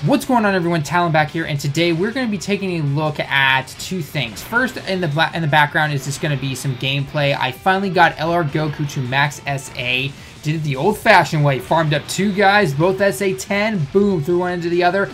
What's going on, everyone? Talon back here, and today we're going to be taking a look at two things. First, in the background is just going to be some gameplay. I finally got LR Goku to max SA. Did it the old-fashioned way. Farmed up two guys, both SA10. Boom, threw one into the other.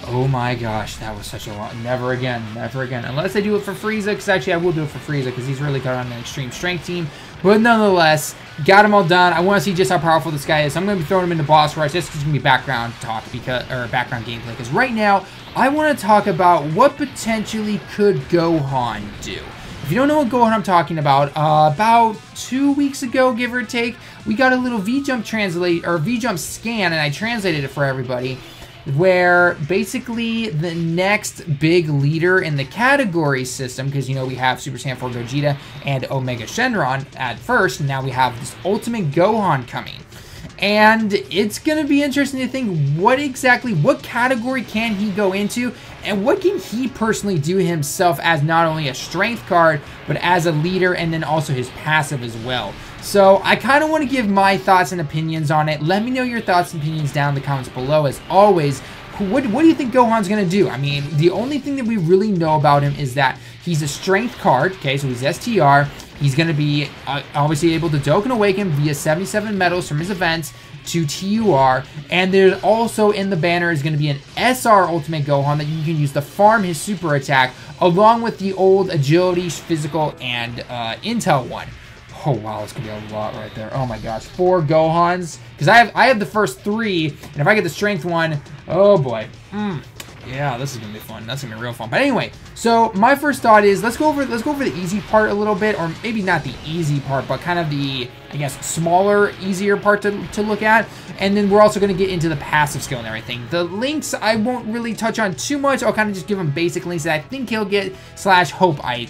Oh my gosh, that was such a long... Never again, never again. Unless I do it for Frieza, because actually I will do it for Frieza, because he's really got on an extreme strength team. But nonetheless, got him all done. I want to see just how powerful this guy is. So I'm going to be throwing him into boss rush. This is going to be background talk, or background gameplay. Because right now, I want to talk about what potentially could Gohan do. If you don't know what Gohan I'm talking about 2 weeks ago, give or take, we got a little V-Jump scan, and I translated it for everybody, where basically the next big leader in the category system, because, you know, we have Super Saiyan 4 Gogeta and Omega Shenron at first, and now we have this Ultimate Gohan coming. And it's going to be interesting to think what category can he go into, and what can he personally do himself as not only a strength card, but as a leader, and then also his passive as well. So I kind of want to give my thoughts and opinions on it. Let me know your thoughts and opinions down in the comments below. As always, what do you think Gohan's going to do? I mean, the only thing that we really know about him is that he's a strength card. Okay, so he's STR. He's going to be obviously able to Dokkan Awaken via 77 medals from his events to TUR. And there's also in the banner is going to be an SR Ultimate Gohan that you can use to farm his super attack, along with the old agility, physical, and intel one. Oh wow, it's gonna be a lot right there. Oh my gosh, 4 Gohans, because I have the first 3, and if I get the strength one, oh boy, yeah, this is gonna be fun. That's gonna be real fun. But anyway, so my first thought is let's go over the easy part a little bit, or maybe not the easy part, but kind of the, I guess, smaller, easier part to look at. And then we're also going to get into the passive skill and everything. The links I won't really touch on too much. I'll kind of just give him basic links that I think he'll get, / hope I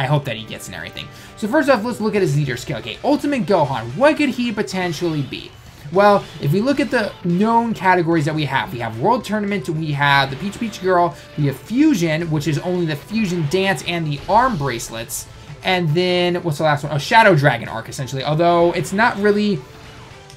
hope that he gets and everything. So first off, let's look at his leader skill. Okay, Ultimate Gohan, what could he potentially be? Well, if we look at the known categories that we have World Tournament, we have the Peach Peach Girl, we have Fusion, which is only the Fusion Dance and the arm bracelets, and then, what's the last one? Oh, Shadow Dragon Arc, essentially, although it's not really,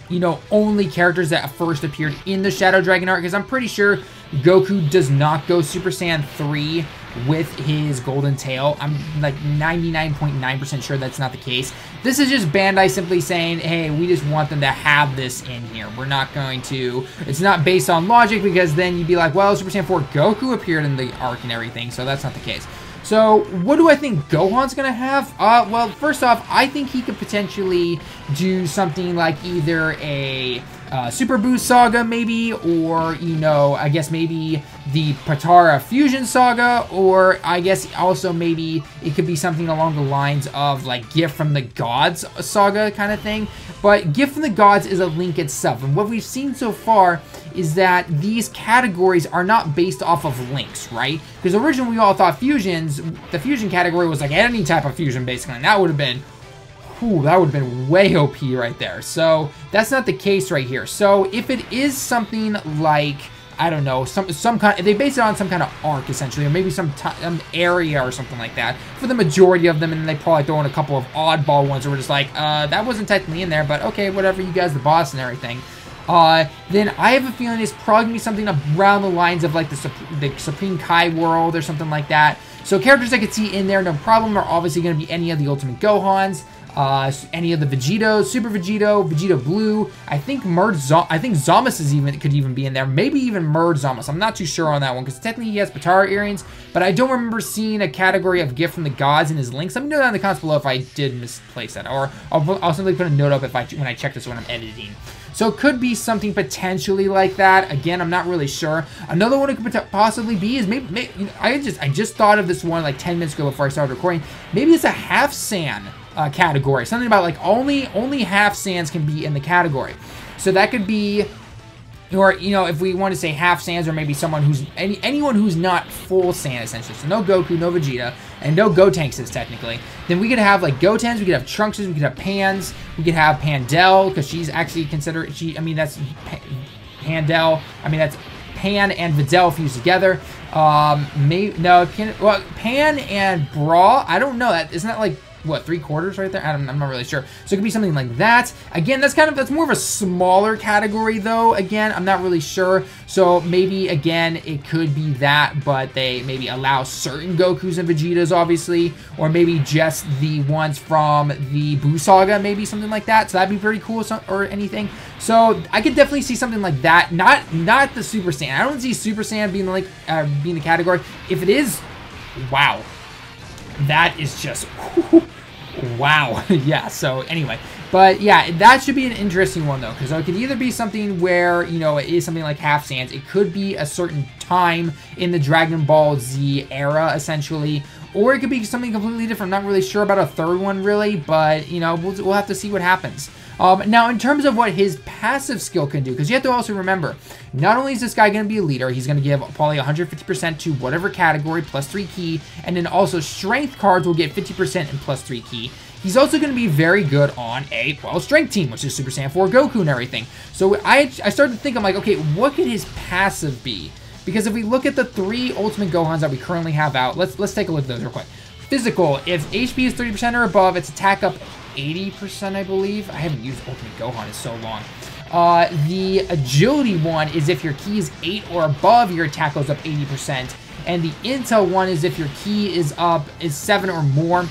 you know, only characters that first appeared in the Shadow Dragon Arc, because I'm pretty sure Goku does not go Super Saiyan 3 with his golden tail. I'm like 99.9% sure that's not the case. This is just Bandai simply saying, hey, we just want them to have this in here. We're not going to, it's not based on logic, because then you'd be like, well, Super Saiyan 4 Goku appeared in the arc and everything, so that's not the case. So, what do I think Gohan's going to have? Well, first off, I think he could potentially do something like either a Super Boost Saga, maybe, or, you know, I guess maybe the Patara Fusion Saga, or I guess also maybe it could be something along the lines of, like, Gift from the Gods Saga kind of thing. But Gift from the Gods is a link itself, and what we've seen so far is that these categories are not based off of links, right? Because originally we all thought fusions, the fusion category was like any type of fusion, basically, and that would have been, that would have been way OP right there. So that's not the case right here. So if it is something like, I don't know, some kind, they base it on some kind of arc essentially, or maybe some area or something like that for the majority of them, and then they probably throw in a couple of oddball ones that were just like, that wasn't technically in there, but okay, whatever, you guys the boss and everything. Then I have a feeling it's probably going to be something around the lines of like the Supreme Kai world or something like that. So characters I could see in there, no problem, are obviously going to be any of the Ultimate Gohans, any of the Vegetos, Super Vegeto, Vegeta Blue. I think Zamasu could even be in there. Maybe even Merge Zamasu. I'm not too sure on that one, because technically he has Patara earrings, but I don't remember seeing a category of Gift from the Gods in his links. Let me know down in the comments below if I did misplace that, or I'll simply put a note up when I check this when I'm editing. So it could be something potentially like that. Again, I'm not really sure. Another one it could possibly be is maybe you know, I just thought of this one like 10 minutes ago before I started recording. Maybe it's a half Saiyan category. Something about like only half Saiyans can be in the category. So that could be, or, you know, if we want to say half Saiyans, or maybe someone who's anyone who's not full Saiyan essentially. So no Goku, no Vegeta, and no Gotenks technically. Then we could have like Gotens, we could have Trunkses, we could have Pans, we could have Pandel, because she's actually considered, that's Pandel, that's Pan and Videl fused together. Pan and Bra, I don't know, isn't that like what, 3/4 right there? I'm not really sure. So it could be something like that. Again, that's more of a smaller category though. Again, I'm not really sure. So maybe again, it could be that, but they maybe allow certain Gokus and Vegetas, obviously, or maybe just the ones from the Buu Saga, maybe something like that. So that'd be pretty cool, or anything. So I could definitely see something like that. Not the Super Saiyan. I don't see Super Saiyan being like being the category. If it is, wow, that is just wow. Yeah. So anyway, but yeah, that should be an interesting one though, because it could either be something where, you know, it is something like Half Saiyans. It could be a certain time in the Dragon Ball Z era, essentially. Or it could be something completely different. I'm not really sure about a third one, really, but, you know, we'll have to see what happens. Now, in terms of what his passive skill can do, because you have to also remember, not only is this guy going to be a leader, he's going to give probably 150% to whatever category, +3 ki, and then also strength cards will get 50% and +3 ki. He's also going to be very good on a, well, strength team, which is Super Saiyan 4 Goku and everything. So I started to think, I'm like, okay, what could his passive be? Because if we look at the 3 Ultimate Gohans that we currently have out, let's take a look at those real quick. Physical, if HP is 30% or above, its attack up 80%, I believe. I haven't used Ultimate Gohan in so long. The agility one is if your ki is 8 or above, your attack goes up 80%. And the intel one is if your ki is 7 or more,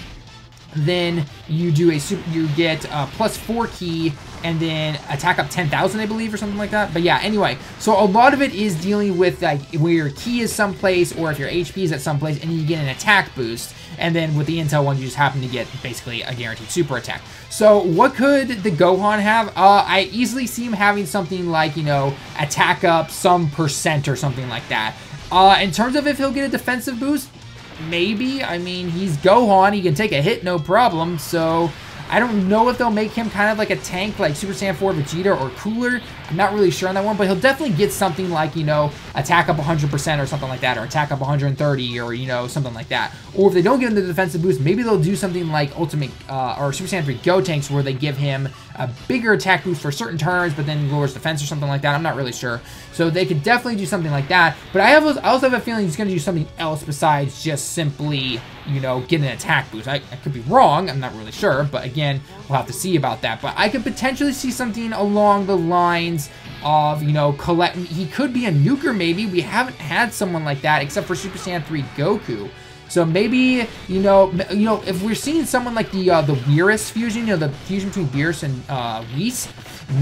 then you do you get +4 ki and then attack up 10,000, I believe, or something like that. But yeah, anyway, so a lot of it is dealing with like where your ki is someplace or if your HP is at someplace and you get an attack boost. And then with the intel one, you just happen to get basically a guaranteed super attack. So what could the Gohan have? I easily see him having something like, you know, attack up some % or something like that. In terms of if he'll get a defensive boost, maybe. I mean, he's Gohan. He can take a hit, no problem. So I don't know if they'll make him kind of like a tank like Super Saiyan 4 Vegeta or cooler. I'm not really sure on that one, but he'll definitely get something like, you know, attack up 100% or something like that, or attack up 130 or, you know, something like that. Or if they don't give him the defensive boost, maybe they'll do something like Ultimate or Super Saiyan 3 Gotenks where they give him a bigger attack boost for certain turns, but then lowers defense or something like that. I'm not really sure. So they could definitely do something like that. But I also have a feeling he's going to do something else besides just simply, you know, get an attack boost. I could be wrong. I'm not really sure. But again, we'll have to see about that. But I could potentially see something along the lines of, you know, he could be a nuker maybe. We haven't had someone like that except for Super Saiyan 3 Goku. So maybe, you know, if we're seeing someone like the Whirus fusion, you know, the fusion between Beerus and Whis,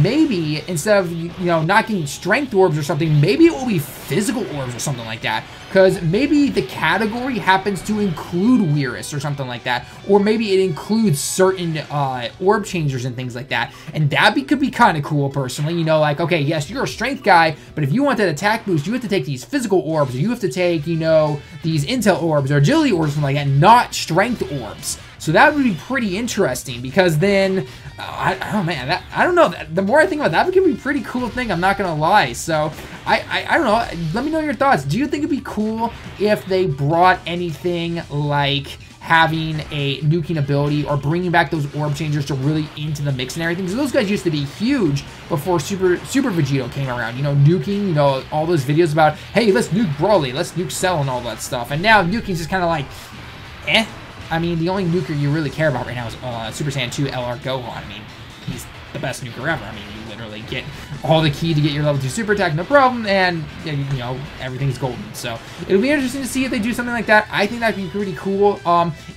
maybe instead of, you know, not getting strength orbs or something, maybe it will be physical orbs or something like that. Because maybe the category happens to include Whirus or something like that. Or maybe it includes certain orb changers and things like that. And that could be kind of cool, personally. You know, like, okay, yes, you're a strength guy, but if you want that attack boost, you have to take these physical orbs, or you have to take, you know, these intel orbs or agility orbs, something like that, not strength orbs. So that would be pretty interesting, because then, oh man, I don't know. The more I think about that, it could be a pretty cool thing. I'm not gonna lie. So I don't know. Let me know your thoughts. Do you think it'd be cool if they brought anything like having a nuking ability or bringing back those orb changers to really into the mix and everything? Because those guys used to be huge before Super Vegito came around. You know, nuking, you know, all those videos about, hey, let's nuke Broly, let's nuke Cell and all that stuff. And now nuking's just kind of like, eh. I mean, the only nuker you really care about right now is Super Saiyan 2 LR Gohan. I mean, he's the best nuker ever. I mean, you literally get all the ki to get your level 2 super attack, no problem, and, you know, everything's golden. So it'll be interesting to see if they do something like that. I think that'd be pretty cool.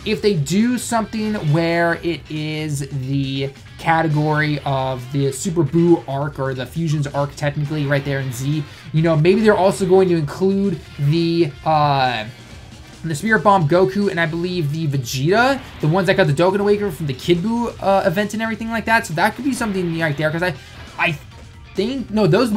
If they do something where it is the category of the Super Buu arc, or the Fusions arc technically right there in Z, you know, maybe they're also going to include the Spirit Bomb Goku, and I believe the Vegeta, the ones that got the Dokkan Awakener from the Kid Buu event and everything like that. So that could be something right there, because I think, no, those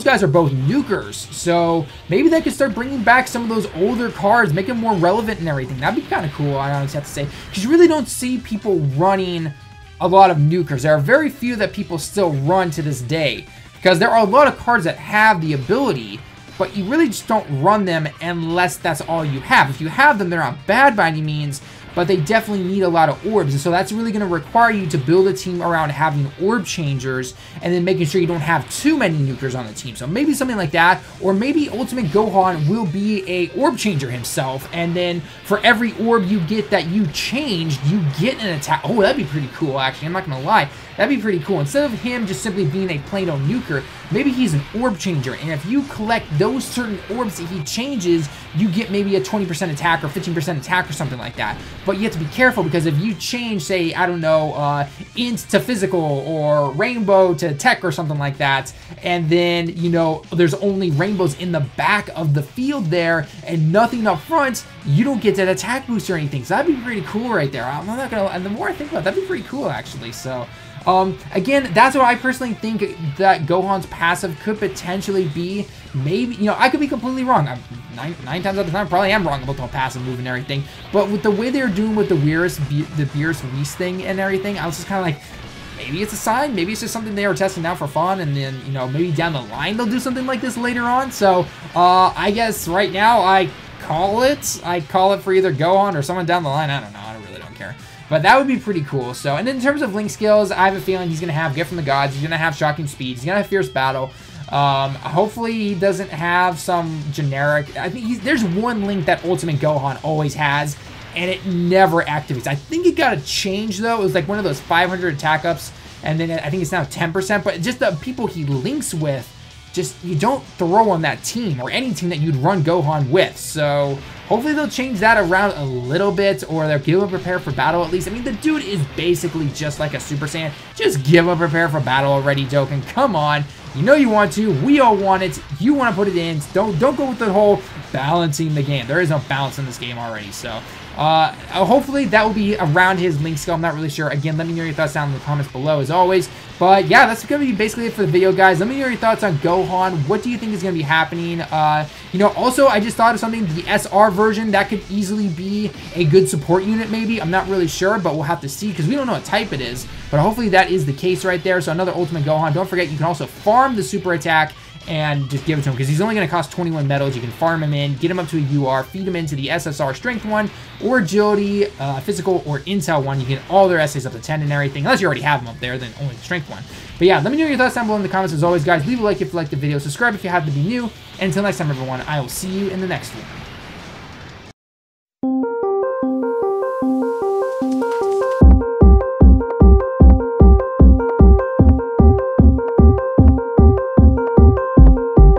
guys are both nukers. So maybe they could start bringing back some of those older cards, make them more relevant and everything. That'd be kind of cool, I honestly have to say, because you really don't see people running a lot of nukers. There are very few that people still run to this day, because there are a lot of cards that have the ability, but you really just don't run them unless that's all you have. If you have them, they're not bad by any means, but they definitely need a lot of orbs. And so that's really going to require you to build a team around having orb changers and then making sure you don't have too many nukers on the team. So maybe something like that, or maybe Ultimate Gohan will be a orb changer himself, and then for every orb you get that you changed, you get an attack. Oh, that'd be pretty cool, actually. I'm not going to lie. That'd be pretty cool. Instead of him just simply being a plain old nuker, maybe he's an orb changer, and if you collect those certain orbs that he changes, you get maybe a 20% attack or 15% attack or something like that. But you have to be careful, because if you change, say, I don't know, int to physical or rainbow to tech or something like that, and then, you know, there's only rainbows in the back of the field there and nothing up front, you don't get that attack boost or anything. So that'd be pretty cool right there. I'm not gonna, and the more I think about it, that'd be pretty cool, actually. So again, that's what I personally think that Gohan's passive could potentially be. Maybe, you know, I could be completely wrong. Nine times out of 10, I probably am wrong about the passive move and everything. But with the way they're doing with the Beerus Whis thing and everything, I was just kind of like, maybe it's a sign. Maybe it's just something they were testing out for fun, and then, you know, maybe down the line they'll do something like this later on. So I guess right now I call it. I call it for either Gohan or someone down the line. I don't know. I really don't care. But that would be pretty cool. So, and in terms of Link skills, I have a feeling he's going to have Gift from the Gods. He's going to have Shocking Speed. He's going to have Fierce Battle. Hopefully he doesn't have some generic... I think there's one Link that Ultimate Gohan always has, and it never activates. I think it got a change, though. It was like one of those 500 attack ups, and then I think it's now 10%. But just the people he links with, just you don't throw on that team or any team that you'd run Gohan with. So hopefully they'll change that around a little bit, or they'll give him prepare for battle at least. I mean, the dude is basically just like a Super Saiyan. Just give him prepare for battle already, Dokkan. Come on. You know you want to. We all want it. You want to put it in. Don't go with the whole balancing the game. There is no balance in this game already. So hopefully that will be around his Link skill. I'm not really sure. Again, let me know your thoughts down in the comments below as always. But yeah, that's going to be basically it for the video, guys. Let me know your thoughts on Gohan. What do you think is going to be happening? You know, also, I just thought of something. The SR version, that could easily be a good support unit, maybe. I'm not really sure, but we'll have to see, because we don't know what type it is. But hopefully that is the case right there. So another Ultimate Gohan. Don't forget, you can also farm the super attack and just give it to him, because he's only going to cost 21 medals. You can farm him in, get him up to a UR, feed him into the SSR Strength one, or Agility, Physical, or Intel one. You get all their essays up to 10 and everything. Unless you already have them up there, then only the Strength one. But yeah, let me know your thoughts down below in the comments. As always, guys, leave a like if you liked the video. Subscribe if you happen to be new. And until next time, everyone, I will see you in the next one.